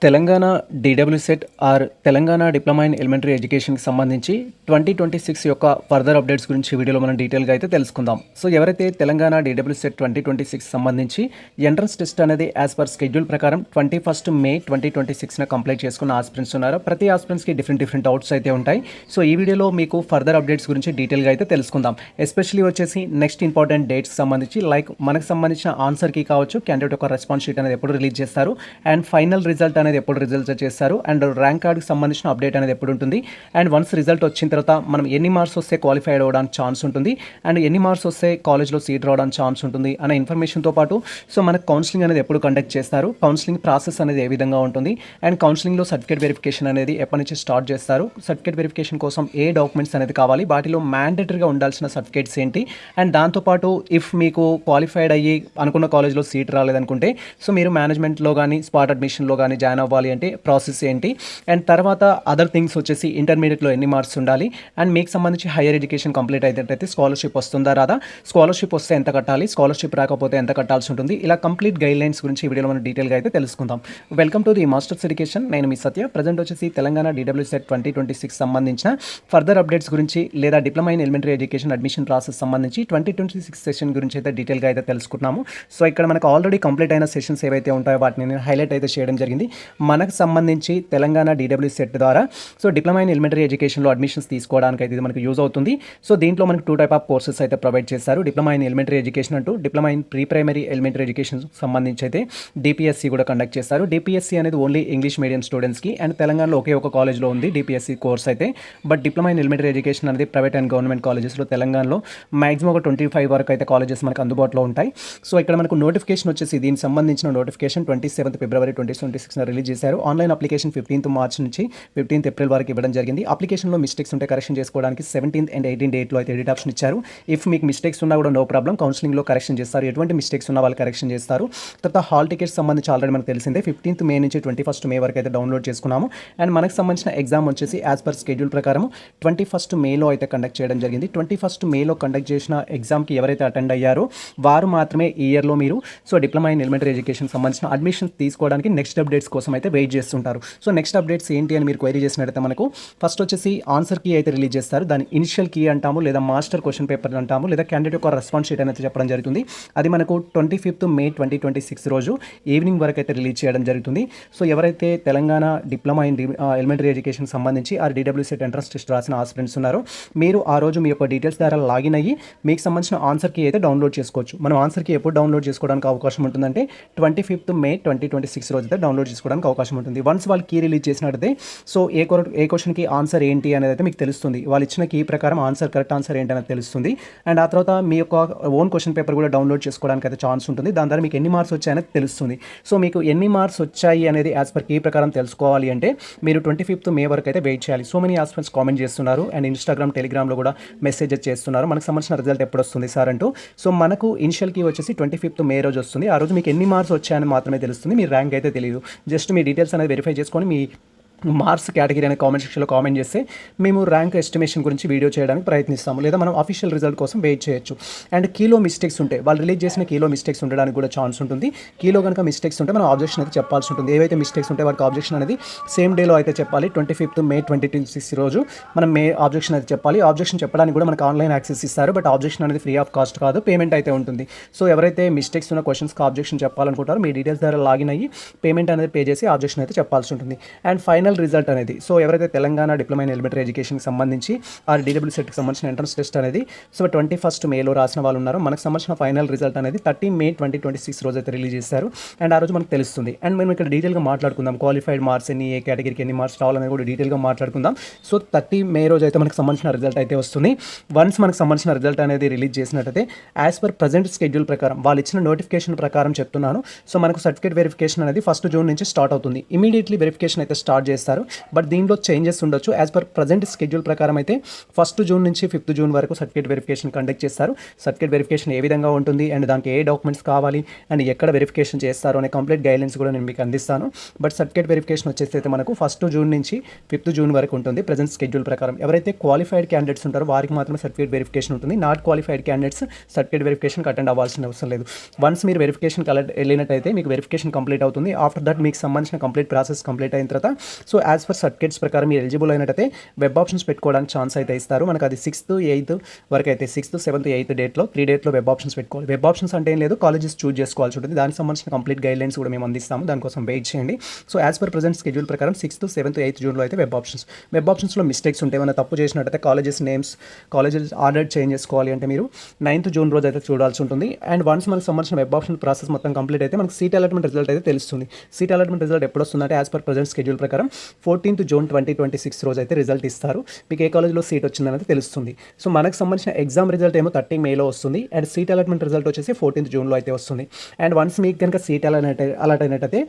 Telangana DWCET or Telangana diploma in elementary ఎడ్యుకేషన్కి సంబంధించి 2026 యొక్క ఫర్దర్ అప్డేట్స్ గురించి వీడియోలో మనం డీటెయిల్గా అయితే తెలుసుకుందాం. సో ఎవరైతే తెలంగాణ డీడబ్ల్యూసెట్ 2026 సంబంధించి ఎంట్రన్స్ టెస్ట్ అనేది యాజ్ పర్ షెడ్యూల్ ప్రకారం 21 మే 2026న కంప్లీట్ చేసుకున్న ఆస్పిరెంట్స్ ఉన్నారో ప్రతి ఆస్పిరెంట్స్కి డిఫరెంట్ డౌట్స్ అయితే ఉంటాయి. సో ఈ వీడియోలో మీకు ఫర్దర్ అప్డేట్స్ గురించి డీటెయిల్గా అయితే తెలుసుకుందాం. ఎస్పెషల్లీ వచ్చేసి నెక్స్ట్ ఇంపార్టెంట్ డేట్స్ సంబంధించి లైక్ మనకు సంబంధించిన ఆన్సర్కి కావచ్చు, క్యాండిడేట్ యొక్క రెస్పాన్స్ షీట్ అనేది ఎప్పుడు రిలీజ్ చేస్తారు, అండ్ ఫైనల్ రిజల్ట్ అనేది ఎప్పుడు రిజల్ట్ చేస్తారు, అండ్ ర్యాంక్ కార్డ్కి సంబంధించిన అప్డేట్ అనేది ఎప్పుడు ఉంటుంది, అండ్ వన్స్ రిజల్ట్ వచ్చిన తర్వాత మనం ఎన్ని మార్క్స్ వస్తే క్వాలిఫైడ్ అవ్వడానికి ఛాన్స్ ఉంటుంది, అండ్ ఎన్ని మార్క్స్ వస్తే కాలేజ్లో సీట్ రావడానికి ఛాన్స్ ఉంటుంది అనే ఇన్ఫర్మేషన్తో పాటు సో మనకు కౌన్సిలింగ్ అనేది ఎప్పుడు కండక్ట్ చేస్తారు, కౌన్సిలింగ్ ప్రాసెస్ అనేది ఏ విధంగా ఉంటుంది, అండ్ కౌన్సిలింగ్లో సర్టిఫికేట్ వెరిఫికేషన్ అనేది ఎప్పటి నుంచి స్టార్ట్ చేస్తారు, సర్టిఫికేట్ వెరిఫికేషన్ కోసం ఏ డాక్యుమెంట్స్ అనేది కావాలి, వాటిలో మ్యాండేటరీగా ఉండాల్సిన సర్టిఫికేట్స్ ఏంటి, అండ్ దాంతోపాటు ఇఫ్ మీకు క్వాలిఫైడ్ అయ్యి అనుకున్న కాలేజ్లో సీట్ రాలేదనుకుంటే సో మీరు మేనేజ్మెంట్లో కానీ స్పాట్ అడ్మిషన్లో కానీ జాయిన్ అవ్వాలి అంటే ప్రాసెస్ ఏంటి, అండ్ తర్వాత అదర్ థింగ్స్ వచ్చేసి ఇంటర్మీడియట్లో ఎన్ని మార్క్స్ ఉండాలి, అండ్ మీకు సంబంధించి హైయర్ ఎడ్యుకేషన్ కంప్లీట్ అయితే స్కాలర్షిప్ వస్తుందా రాదా, స్కాలర్షిప్ వస్తే ఎంత కట్టాలి, స్కాలర్షిప్ రాకపోతే ఎంత కట్టాల్సి ఉంటుంది, ఇలా కంప్లీట్ గైడ్ లైన్స్ గురించి ఈ వీడియోలో మనం డీటెయిల్గా అయితే తెలుసుకుందాం. Welcome to the masters education. నేను మీ సత్య. ప్రజెంట్ వచ్చేసి తెలంగాణ డీడబ్ల్యూసెట్ 2026 సంబంధించిన ఫర్దర్ అప్డేట్స్ గురించి లేదా diploma in elementary education admission process సంబంధించి 2026 సెషన్ గురించి అయితే డీటెయిల్గా అయితే తెలుసుకుంటున్నాము. సో ఇక్కడ మనకు ఆల్రెడీ కంప్లీట్ అయిన సెషన్స్ ఏవైతే ఉంటాయో వాటిని నేను హైలైట్ అయితే చేయడం జరిగింది. మనకు సంబంధించి తెలంగాణ డీడబ్ల్యూసెట్ ద్వారా సో డిప్లొమా ఇన్ ఎలిమెంటరీ ఎడ్యుకేషన్లో అడ్మిషన్స్ తీసుకోవడానికి అయితే ఇది మనకు యూజ్ అవుతుంది. సో దీంట్లో మనకు 2 టైప్ ఆఫ్ కోర్సెస్ అయితే ప్రొవైడ్ చేస్తారు. డిప్లొమా ఇన్ ఎలిమెంటరీ ఎడ్యుకేషన్ అంటూ diploma in pre primary elementary education సంబంధించి అయితే డిపిఎస్సి కూడా కండక్ట్ చేస్తారు. డిపిఎస్సి అనేది ఓన్లీ ఇంగ్లీష్ మీడియం స్టూడెంట్స్కి, అండ్ తెలంగాణలో ఒకే ఒక కాలేజ్లో ఉంది డిపిఎస్సి కోర్స్ అయితే. But diploma in elementary education అనేది ప్రైవేట్ అండ్ గవర్నమెంట్ కాలేజెస్లో తెలంగాణలో మాక్సిమం ఒక 25 వరకు అయితే కాలేజెస్ మనకు అందుబాటులో ఉంటాయి. సో ఇక్కడ మనకు నోటిఫికేషన్ వచ్చేసి దీనికి సంబంధించిన నోటిఫికేషన్ 27 ఫిబ్రవరి 2026 రిలీజ్ చేశారు. ఆన్లైన్ అప్లికేషన్ 15th మార్చ్ నుంచి 15th ఏప్రిల్ వరకు ఇవ్వడం జరిగింది. అప్లికేషన్లో మిస్టేక్స్ ఉంటే కరెక్షన్ చేసుకోవడానికి 17th and 18th డేట్లో అయితే ఎడిట్ ఆప్షన్ ఇచ్చారు. ఇఫ్ మీకు మిస్టేక్స్ ఉన్నా కూడా నో ప్రాబ్లం, కౌన్సిలింగ్లో కరెక్షన్ చేస్తారు. ఎటువంటి మిస్టేక్స్ ఉన్నా వాళ్ళు కరెక్షన్ చేస్తారు. తర్వాత హాల్ టికెట్స్ సంబంధించి ఆల్రెడీ మనకు తెలిసిందే 15th మే నుంచి 21st మే వరకు అయితే డౌన్లోడ్ చేసుకున్నాము. అండ్ మనకు సంబంధించిన ఎగ్జామ్ వచ్చేసి యాజ్ పర్ షెడ్యూల్ ప్రకారం 21st మేలో అయితే కండక్ట్ చేయడం జరిగింది. 21st మేలో కండక్ట్ చేసిన ఎగ్జామ్కి ఎవరైతే అటెండ్ అయ్యారో వారు మాత్రమే ఈ ఇయర్లో మీరు so diploma in elementary education సంబంధించిన అడ్మిషన్ తీసుకోవడానికి నెక్స్ట్ అప్డేట్స్ కోసం అయితే వెయిట్ చేస్తుంటారు. సో నెక్స్ట్ అప్డేట్స్ ఏంటి అని మీరు క్వైరీ చేసినట్టయితే మనకు ఫస్ట్ వచ్చేసి ఆన్సర్ కీ అయితే రిలీజ్ చేస్తారు. దాని ఇనిషియల్ కీ అంటాము, లేదా మాస్టర్ క్వశ్చన్ పేపర్ అంటాము, లేదా క్యాండిడేట్ యొక్క రెస్పాన్స్ షీట్ అనేది చెప్పడం జరుగుతుంది. అది మనకు 25th మే 2026 రోజు ఈవినింగ్ వరకు అయితే రిలీజ్ చేయడం జరుగుతుంది. సో ఎవరైతే Telangana diploma in elementary education సంబంధించి ఆ డీడబ్ల్యూసెట్ ఎంట్రన్స్ టెస్ట్ రాసిన ఆస్పిరెంట్స్ ఉన్నారో మీరు ఆ రోజు మీ యొక్క డీటెయిల్స్ ద్వారా లాగిన్ అయ్యి మీకు సంబంధించిన ఆన్సర్ కీ అయితే డౌన్లోడ్ చేసుకోవచ్చు. మనం ఆన్సర్ కీ ఎప్పుడు డౌన్లోడ్ చేసుకోవడానికి అవకాశం ఉంటుందంటే 25th మే 2026 రోజు అయితే డౌన్లోడ్ చేసుకోవడానికి అవకాశం ఉంటుంది. వన్స్ వాళ్ళు కీ రిలీజ్ చేసినట్టయితే సో ఏ క్వశ్చన్కి ఆన్సర్ ఏంటి అనేది అయితే మీకు తెలుస్తుంది. వాళ్ళు ఇచ్చిన కీ ప్రకారం ఆన్సర్ కరెక్ట్ ఆన్సర్ ఏంటి అనేది తెలుస్తుంది. అండ్ ఆ తర్వాత మీ యొక్క ఓన్ క్వశ్చన్ పేపర్ కూడా డౌన్లోడ్ చేసుకోవడానికి అయితే ఛాన్స్ ఉంటుంది. దాని ద్వారా మీకు ఎన్ని మార్క్స్ వచ్చాయనేది తెలుస్తుంది. సో మీకు ఎన్ని మార్క్స్ వచ్చాయి అనేది యాజ్ పర్ కీ ప్రకారం తెలుసుకోవాలి అంటే మీరు 25th మే వరకు అయితే వెయిట్ చేయాలి. సో మెనీ ఆస్పిరెంట్స్ కామెంట్ చేస్తున్నారు అండ్ ఇన్స్టాగ్రామ్ టెలిగ్రామ్లో కూడా మెసేజెస్ చేస్తున్నారు మనకు సంబంధించిన రిజల్ట్ ఎప్పుడు వస్తుంది సార్ అంటూ. సో మనకు ఇనిషియల్ కీ వచ్చేసి 25th మే రోజు వస్తుంది. ఆ రోజు మీకు ఎన్ని మార్క్స్ వచ్చాయని మాత్రమే తెలుస్తుంది. మీ ర్యాంక్ అయితే తెలియదు. జస్ట్ మీ డీటెయిల్స్ అనేది వెరిఫై చేసుకొని మీ మార్క్స్ కేటగిరీ అనే కామెంట్ సెక్షన్లో కామెంట్ చేస్తే మేము ర్యాంక్ ఎస్టిమేషన్ గురించి వీడియో చేయడానికి ప్రయత్నిస్తాము, లేదా మనం అఫీషియల్ రిజల్ట్ కోసం వెయిట్ చేయొచ్చు. అండ్ కీలో మిస్టేక్స్ ఉంటే వాళ్ళు రిలీజ్ చేసిన కీలో మిస్టేక్స్ ఉండడానికి కూడా ఛాన్స్ ఉంటుంది. కీలో కనుక మిస్టేక్స్ ఉంటే మనం ఆబ్జెక్షన్ అయితే చెప్పాల్సి ఉంటుంది. ఏవైతే మిస్టేక్స్ ఉంటే వారికి ఆబ్జెక్షన్ అనేది సేమ్ డేలో అయితే చెప్పాలి. 25th మే 2026 రోజు మనం ఆబ్జెక్షన్ అయితే చెప్పాలి. ఆబ్జెక్షన్ చెప్పడానికి కూడా మనకు ఆన్లైన్ యాక్సెస్ ఇస్తారు. బట్ ఆబ్జెక్షన్ అనేది ఫ్రీ ఆఫ్ కాస్ట్ కాదు, పేమెంట్ అయితే ఉంటుంది. సో ఎవరైతే మిస్టేక్స్ ఉన్న క్వశ్చన్స్కి ఆబ్జెక్షన్ చెప్పాలనుకుంటారో మీ డీటెయిల్స్ ద్వారా లాగిన్ అయ్యి పేమెంట్ అనేది పే చేసి ఆబ్జెక్షన్ అయితే చెప్పాల్సి ఉంటుంది. అండ్ ఫైనల్ రిజల్ట్ అనేది సో ఎవరైతే తెలంగాణ డిప్లొమా ఇన్ ఎలిమెంటరీ ఎడ్యుకేషన్కి సంబంధించి ఆ డీడబ్ల్యూసెట్కి సంబంధించిన ఎంట్రన్స్ టెస్ట్ అనేది సో 21st మేలో రాసిన వాళ్ళు ఉన్నారు. మనకు సంబంధించిన ఫైనల్ రిజల్ట్ అనేది 30 మే 2026 రోజు అయితే రిలీజ్ చేస్తారు. అండ్ ఆ రోజు మనకు తెలుస్తుంది. అండ్ మేము ఇక్కడ డీటెయిల్గా మాట్లాడుకుందాం క్వాలిఫైడ్ మార్క్స్ ఎన్ని, ఏ కేటగిరీకి ఎన్ని మార్క్స్ రావాలని కూడా డీటెయిల్గా మాట్లాడుకుందాం. సో 30 మే రోజు అయితే మనకు సంబంధించిన రిజల్ట్ అయితే వస్తుంది. వన్స్ మనకు సంబంధించిన రిజల్ట్ అనేది రిలీజ్ చేసినట్టయితే యాజ్ పర్ ప్రజెంట్ షెడ్యూల్ ప్రకారం వాళ్ళు ఇచ్చిన నోటిఫికేషన్ ప్రకారం చెప్తున్నాను. సో మనకు సర్టిఫికేట్ వెరిఫికేషన్ అనేది 1 జూన్ నుంచి స్టార్ట్ అవుతుంది. ఇమీడియట్లీ వెరిఫికేషన్ అయితే స్టార్ట్ చేస్తారు. బట్ దీనిలో చేంజెస్ ఉండొచ్చు. యాజ్ పర్ ప్రజెంట్ స్కెడ్యూల్ ప్రకారం అయితే 1 జూన్ నుంచి 5 జూన్ వరకు సర్టిఫికేట్ వెరిఫికేషన్ కండక్ట్ చేస్తారు. సర్టిఫికేట్ వెరిఫికేషన్ ఏ విధంగా ఉంటుంది అండ్ దానికి ఏ డాక్యుమెంట్స్ కావాలి అండ్ ఎక్కడ వెరిఫికేషన్ చేస్తారు అనే కంప్లీట్ గైడ్లైన్స్ కూడా నేను మీకు అందిస్తాను. బట్ సర్టిఫికేట్ వెరిఫికేషన్ వచ్చేసి అయితే మనకు 1 జూన్ నుంచి 5 జూన్ వరకు ఉంటుంది ప్రజెంట్ స్కెడ్యూల్ ప్రకారం. ఎవరైతే క్వాలిఫైడ్ క్యాండిడేట్స్ ఉంటారో వారికి మాత్రమే సర్టిఫికేట్ వెరిఫికేషన్ ఉంటుంది. నాట్ క్వాలిఫైడ్ క్యాండిడేట్స్ సర్టిఫికేట్ వెరిఫికేషన్కి అటెండ్ అవ్వాల్సిన అవసరం లేదు. వన్స్ మీరు వెరిఫికేషన్కి వెళ్ళినట్టయితే మీకు వెరిఫికేషన్ కంప్లీట్ అవుతుంది. ఆఫ్టర్ దట్ మీకు సంబంధించిన కంప్లీట్ ప్రాసెస్ కంప్లీట్ అయిన తర్వాత సో యాజ్ పర్ సర్టిఫికేట్స్ ప్రకారం మీరు ఎలిజిబుల్ అయినట్టయితే వెబ్ ఆప్షన్స్ పెట్టుకోవడానికి ఛాన్స్ అయితే ఇస్తారు. మనకు అది 6th 8th వరకు అయితే 6th 7th 8th డేట్లో 3 డేట్లో వెబ్ ఆప్షన్స్ పెట్టుకోవాలి. వెబ్ ఆప్షన్స్ అంటే ఏం లేదు, కాలేజెస్ చూస్ చేసుకోవాల్సి ఉంటుంది. దానికి సంబంధించిన కంప్లీట్ గైడ్లైన్స్ కూడా మేము అందిస్తాము. దానికోసం వెయిట్ చేయండి. So as per present schedule ప్రకారం 6th 7th 8th జూన్లో అయితే వెబ్ ఆప్షన్స్లో మిస్టేక్స్ ఉంటాయి. ఏమైనా తప్పు చేసినట్టయితే colleges names colleges order change చేసుకోవాలి అంటే మీరు 9th జూన్ రోజు అయితే చూడాల్సి ఉంటుంది. అండ్ వన్స్ మనకు సంబంధించిన వెబ్ ఆప్షన్ ప్రాసెస్ మొత్తం కంప్లీట్ అయితే మనకు సీట్ అలాట్మెంట్ రిజల్ట్ అయితే తెలుస్తుంది. సీట్ అలాట్మెంట్ రిజల్ట్ ఎప్పుడు వస్తుందంటే యాజ్ పర్ ప్రజెంట్ స్కెడ్యూల్ ప్రకారం 14th జూన్ 2026 రోజు అయితే రిజల్ట్ ఇస్తారు. మీకు ఏ కాలేజ్లో సీట్ వచ్చిందనేది తెలుస్తుంది. సో మనకు సంబంధించిన ఎగ్జామ్ రిజల్ట్ ఏమో 30 మేలో వస్తుంది అండ్ సీట్ అలాట్మెంట్ రిజల్ట్ వచ్చేసి 14th జూన్లో అయితే వస్తుంది. అండ్ వన్స్ మీకు కనుక సీట్ అలాట్ అయినట్టయితే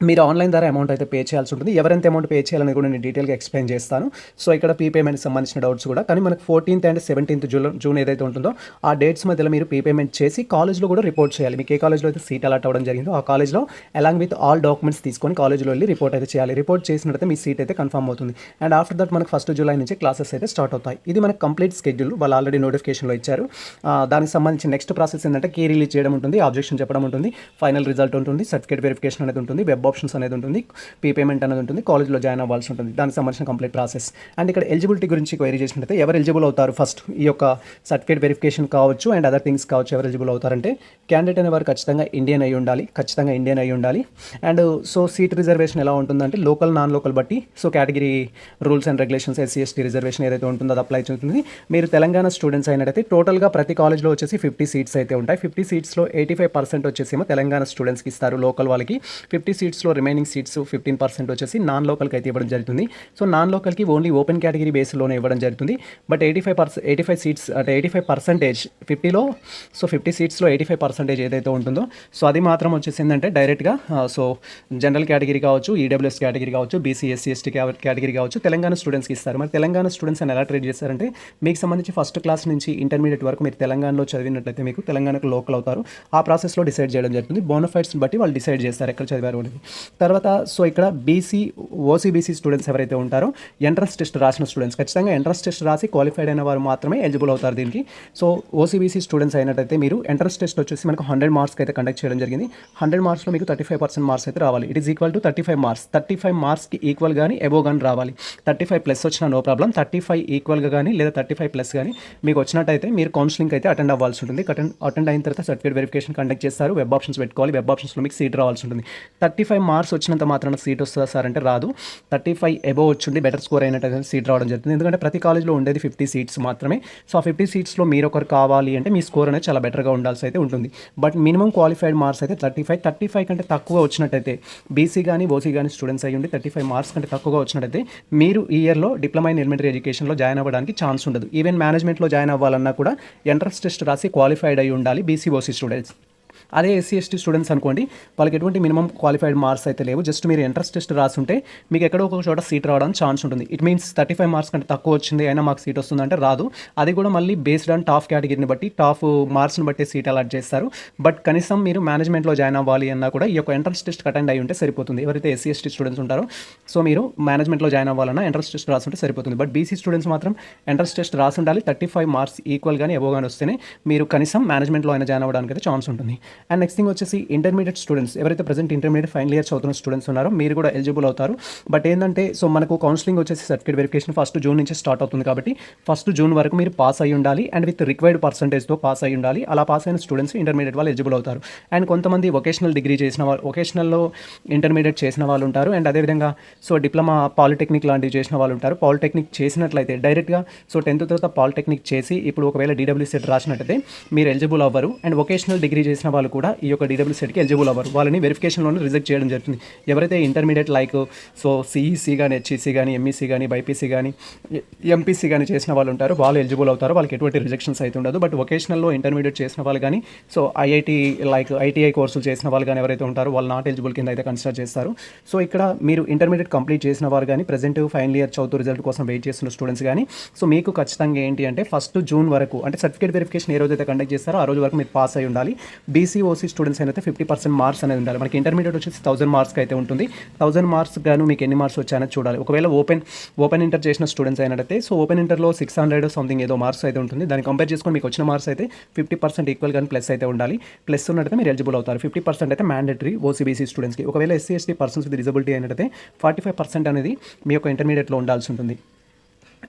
మీరు ఆన్లైన్ ద్వారా అమౌంట్ అయితే పే చేయాల్సి ఉంటుంది. ఎవరెంత అమౌంట్ పే చేయాలని కూడా నేను డీటెయిల్గా ఎక్స్ప్లెయిన్ చేస్తాను. సో ఇక్కడ పేమెంట్కి సంబంధించిన డౌట్స్ కూడా కానీ మనకు 14th అండ్ 17th జూన్ ఏదైతే ఉంటుందో ఆ డేట్స్ మధ్యలో మీరు పేమెంట్ చేసి కాలేజ్లో కూడా రిపోర్ట్ చేయాలి. మీకు ఏ కాలేజ్లో అయితే సీట్ అలాట్ అవ్వడం జరిగిందో ఆ కాలేజ్లో అలాంగ్ విత్ ఆల్ డాక్యుమెంట్స్ తీసుకొని కాలేజ్లో వెళ్ళి రిపోర్ట్ అయితే చేయాలి. రిపోర్ట్ చేసినట్టయితే మీ సీట్ అయితే కన్ఫర్మ్ అవుతుంది. అండ్ ఆఫ్టర్ దట్ మనకు 1 జూలై నుంచి క్లాసెస్ అయితే స్టార్ట్ అవుతాయి. ఇది మనకు కంప్లీట్ స్కెడ్యూల్ వాళ్ళు ఆల్రెడీ నోటిఫికేషన్లో ఇచ్చారు. దానికి సంబంధించి నెక్స్ట్ ప్రాసెస్ ఏంటంటే కీ రిలీజ్ చేయడం ఉంటుంది, ఆబ్జెక్షన్ చెప్పడం ఉంటుంది, ఫైనల్ రిజల్ట్ ఉంటుంది, సర్టిఫికేట్ వెరిఫికేషన్ అనేది ఉంటుంది, వెబ్ ఆప్షన్స్ అనేది ఉంటుంది, పేమెంట్ అనేది ఉంటుంది, కాలేజ్లో జాయిన్ అవ్వాల్సి ఉంటుంది. దానికి సంబంధించిన కంప్లీట్ ప్రాసెస్. అండ్ ఇక్కడ ఎలిజిబిలిటీ గురించి క్వైరీ చేసినట్టయితే ఎవరు ఎలిజిబుల్ అవుతారు ఫస్ట్ ఈ యొక్క సర్టిఫికేట్ వెరిఫికేషన్ కావచ్చు అండ్ అదర్ థింగ్స్ కావచ్చు. ఎవరు ఎలిజిబుల్ అవుతారంటే క్యాండిడేట్ అనేవారు ఖచ్చితంగా ఇండియన్ అయి ఉండాలి. అండ్ సో సీట్ రిజర్వేషన్ ఎలా ఉంటుందంటే లోకల్ నాన్ లోకల్ బట్టి so category rules and regulations SC ST reservation ఏదైతే ఉంటుందో అది అప్లై అవుతుంది. మీరు తెలంగాణ స్టూడెంట్స్ అయినట్టయితే టోటల్గా ప్రతి కాలేజ్లో వచ్చేసి 50 సీట్స్ అయితే ఉంటాయి. 50 సీట్స్లో 85% వచ్చేసేమో తెలంగాణ స్టూడెంట్స్కి ఇస్తారు లోకల్ వాళ్ళకి. 50 సీట్స్లో రిమైనింగ్ సీట్స్ 15% వచ్చేసి నాన్ లోకల్కి అయితే ఇవ్వడం జరుగుతుంది. సో నాన్ లోకల్కి ఓన్లీ ఓపెన్ కేటగిరీ బేస్లోనే ఇవ్వడం జరుగుతుంది. బట్ 85 సీట్స్ అంటే 85% 50లో సో 50 సీట్స్లో 85% ఏదైతే ఉంటుందో సో అది మాత్రం వచ్చేసి ఏంటంటే డైరెక్ట్గా సో జనరల్ కేటగిరీ కావచ్చు, EWS కేటగిరీ కావచ్చు, BC SC ST కేటగిరీ కావచ్చు తెలంగాణ స్టూడెంట్స్కి ఇస్తారు. మరి తెలంగాణ స్టూడెంట్స్ అని ఎలా ట్రీట్ చేస్తారంటే మీకు సంబంధించి ఫస్ట్ క్లాస్ నుంచి ఇంటర్మీడియట్ వరకు మీరు తెలంగాణలో చదివినట్లయితే మీకు తెలంగాణకు లోకల్ అవుతారు. ఆ ప్రాసెస్లో డిసైడ్ చేయడం జరుగుతుంది. బోనఫైడ్స్ని బట్టి వాళ్ళు డిసైడ్ చేస్తారు ఎక్కడ చదివారు అనేది. తర్వాత సో ఇక్కడ OCBC స్టూడెంట్స్ ఎవరైతే ఉంటారో ఎంట్రన్స్ టెస్ట్ రాసిన స్టూడెంట్స్ ఖచ్చితంగా ఎంట్రన్స్ టెస్ట్ రాసి క్వాలిఫైడ్ అయిన వారు మాత్రమే ఎలిజిబుల్ అవుతారు దీనికి. సో OCBC స్టూడెంట్స్ అయినట్టయితే మీరు ఎంట్రన్స్ టెస్ట్ వచ్చేసి మనకు 100 మార్క్స్కి అయితే కండక్ట్ చేయడం జరిగింది. 100 మార్క్స్లో మీకు 35% మార్క్స్ అయితే రావాలి. It is equal to 35 marks. 35 మార్క్స్కి ఈక్వల్ కానీ ఎబో కానీ రావాలి. 35 ప్లస్ వచ్చినా నో ప్రాబ్లం. 35 ఈక్వల్గా కానీ లేదా 35 ప్లస్ కానీ మీకు వచ్చినట్టయితే మీరు కౌన్సిలింగ్ అయితే అటెండ్ అవ్వాల్సి ఉంటుంది. అటెండ్ అయిన తర్వాత సర్టిఫికేట్ వెరిఫికేషన్ కండక్ట్ చేస్తారు. వెబ్ ఆప్షన్స్ పెట్టుకోవాలి. వెబ్ ఆప్షన్స్లో మీకు సీట్ రావాల్సి ఉంటుంది. 35 మార్క్స్ వచ్చినంత మాత్రాన సీట్ వస్తుందా సార్ అంటే రాదు. 35 ఎబో వచ్చి బెటర్ స్కోర్ అయినట్టు సీట్ రావడం జరుగుతుంది. ఎందుకంటే ప్రతి కాలేజ్లో ఉండేది 50 సీట్స్ మాత్రమే. సో ఆ 50 సీట్స్లో మీరు ఒకరు కావాలి అంటే మీ స్కోర్ అనేది చాలా బెటర్గా ఉండాల్సి అయితే ఉంటుంది. బట్ మినిమం క్వాలిఫైడ్ మార్క్స్ అయితే 35 కంటే తక్కువ వచ్చినట్టయితే BC కానీ OC కానీ స్టూడెంట్స్ అయ్యి ఉండి 35 మార్క్స్ కంటే తక్కువగా వచ్చినట్టయితే మీరు ఈ ఇయర్లో డిప్లొమా ఇన్ ఎలిమెంటరీ ఎడ్యుకేషన్లో జాయిన్ అవ్వడానికి ఛాన్స్ ఉండదు. ఈవెన్ మేనేజ్మెంట్లో జాయిన్ అవ్వాలన్నా కూడా ఎంట్రన్స్ టెస్ట్ రాసి క్వాలిఫైడ్ అయి ఉండాలి BC OC స్టూడెంట్స్. అదే SC ST స్టూడెంట్స్ అనుకోండి వాళ్ళకి ఎటువంటి మినిమం క్వాలిఫైడ్ మార్క్స్ అయితే లేవు. జస్ట్ మీరు ఎంట్రన్స్ టెస్ట్ రాసుంటే మీకు ఎక్కడో ఒక చోట సీట్ రావడానికి ఛాన్స్ ఉంటుంది. ఇట్ మీన్స్ 35 మార్క్స్ కంటే తక్కువ వచ్చింది అయినా మాకు సీట్ వస్తుందంటే రాదు. అది కూడా మళ్ళీ బేస్డ్ ఆన్ టాప్ కేటగిరీని బట్టి టాప్ మార్క్స్ని బట్టి సీట్ అలాట్ చేస్తారు. బట్ కనీసం మీరు మేనేజ్మెంట్లో జాయిన్ అవ్వాలి అన్నా కూడా ఈ యొక్క ఎంట్రన్స్ టెస్ట్ అటెండ్ అయ్యి ఉంటే సరిపోతుంది. ఎవరైతే SC ST స్టూడెంట్స్ ఉంటారో సో మీరు మేనేజ్మెంట్లో జాయిన్ అవ్వాలన్నా ఎంట్రన్స్ టెస్ట్ రాసుంటే సరిపోతుంది. బట్ BC స్టూడెంట్స్ మాత్రం ఎంట్రన్స్ టెస్ట్ రాసి ఉండాలి. 35 మార్క్స్ ఈక్వల్ కానీ ఎబో కానీ వస్తేనే మీరు కనీసం మేనేజ్మెంట్లో అయినా జాయిన్ అవ్వడానికి అయితే ఛాన్స్ ఉంటుంది. అండ్ నెక్స్ట్ థింగ్ వచ్చేసి ఇంటర్మీడియట్ స్టూడెంట్స్ ఎవరైతే ప్రజెంట్ ఇంటర్మీడియట్ ఫైనల్ ఇయర్ చదువుతున్న స్టూడెంట్స్ ఉన్నారో మీరు కూడా ఎలిజిబుల్ అవుతారు. బట్ ఏంటంటే సో మనకు కౌన్సిలింగ్ వచ్చేసి సర్టిఫికేట్ వెరిఫికేషన్ 1 జూన్ నుంచి స్టార్ట్ అవుతుంది కాబట్టి 1 జూన్ వరకు మీరు పాస్ అయ్యి ఉండాలి అండ్ విత్ రిక్వైర్డ్ పర్సంటేజ్తో పాస్ అయ్యి ఉండాలి. అలా పాస్ అయిన స్టూడెంట్స్ ఇంటర్మీడియట్ వాళ్ళు ఎలిజిబుల్ అవుతారు. అండ్ కొంతమంది వొకేషనల్ డిగ్రీ చేసిన వాళ్ళు వొకేషనల్లో ఇంటర్మీడియట్ చేసిన వాళ్ళు ఉంటారు. అండ్ అదేవిధంగా సో డిప్లొమా పాలిటెక్నిక్ లాంటివి చేసిన వాళ్ళు ఉంటారు. పాలిటెక్నిక్ చేసినట్లయితే డైరెక్ట్గా సో 10th తర్వాత పాలిటెక్నిక్ చేసి ఇప్పుడు ఒకవేళ DWSET రాసినట్టయితే మీరు ఎలిజిబుల్ అవ్వరు. అండ్ వొకేషనల్ డిగ్రీ చేసిన వాళ్ళు వాళ్ళు కూడా ఈ యొక్క డీడబ్ల్యూసెట్కి ఎలిజిబుల్ అవ్వరు. వాళ్ళని వెరిఫికేషన్లోనే రిజెక్ట్ చేయడం జరుగుతుంది. ఎవరైతే ఇంటర్మీడియట్ లైక్ సో సిఈసి కానీ, హెచ్ఈసి కానీ, ఎంఈసి కానీ, బైపీసీ కానీ, ఎంపీసీ కానీ చేసిన వాళ్ళు ఉంటారు, వాళ్ళు ఎలిజిబుల్ అవుతారు. వాళ్ళకి ఎటువంటి రిజెక్షన్స్ అయితే ఉండదు. బట్ వొకేషనల్లో ఇంటర్మీడియట్ చేసిన వాళ్ళు కానీ, సో ఐఐటీ లైక్ ఐటీఐ కోర్సులు చేసిన వాళ్ళు కానీ ఎవరైతే ఉంటారో వాళ్ళు నాట్ ఎలిజిబుల్ కింద అయితే కన్సిడర్ చేస్తారు. సో ఇక్కడ మీరు ఇంటర్మీడియట్ కంప్లీట్ చేసిన వారు కానీ, ప్రజెంట్ ఫైనల్ ఇయర్ చదువుతూ రిజల్ట్ కోసం వెయిట్ చేస్తున్న స్టూడెంట్స్ కానీ, సో మీకు ఖచ్చితంగా ఏంటి అంటే 1 జూన్ వరకు అంటే సర్టిఫికేట్ వెరిఫికేషన్ ఏ రోజైతే కండక్ట్ చేస్తారో ఆ రోజు వరకు మీరు పాస్ అయి ఉండాలి. బీసీ ఓసీ స్టూడెంట్స్ అయితే 50% మార్క్స్ అనేది ఉండాలి. మనకి ఇంటర్మీడియట్ వచ్చేసి 1000 మార్క్స్కి అయితే ఉంటుంది. 1000 మార్క్స్ గాను మీకు ఎన్ని మార్క్స్ వచ్చాయని చూడాలి. ఒకవేళ ఓపెన్ ఇంటర్ చేసిన స్టూడెంట్స్ అయినట్టయితే సో ఓపెన్ ఇంటర్లో 600 సంథింగ్ ఏదో మార్క్స్ అయితే ఉంటుంది. దాన్ని కంపేర్ చేసుకొని మీకు వచ్చిన మార్క్స్ అయితే 50% ఈక్వల్ కానీ ప్లస్ అయితే ఉండాలి. ప్లస్ ఉన్నట్టయితే మీరు ఎలిజిబుల్ అవుతారు. 50% అయితే మ్యాండేటరీ ఓసీబీసీ స్టూడెంట్స్కి. ఒకవేళ SC ST persons with disability అయినట్టయితే 45% అనేది మీ యొక్క ఇంటర్మీడియట్లో ఉండాల్సి ఉంటుంది.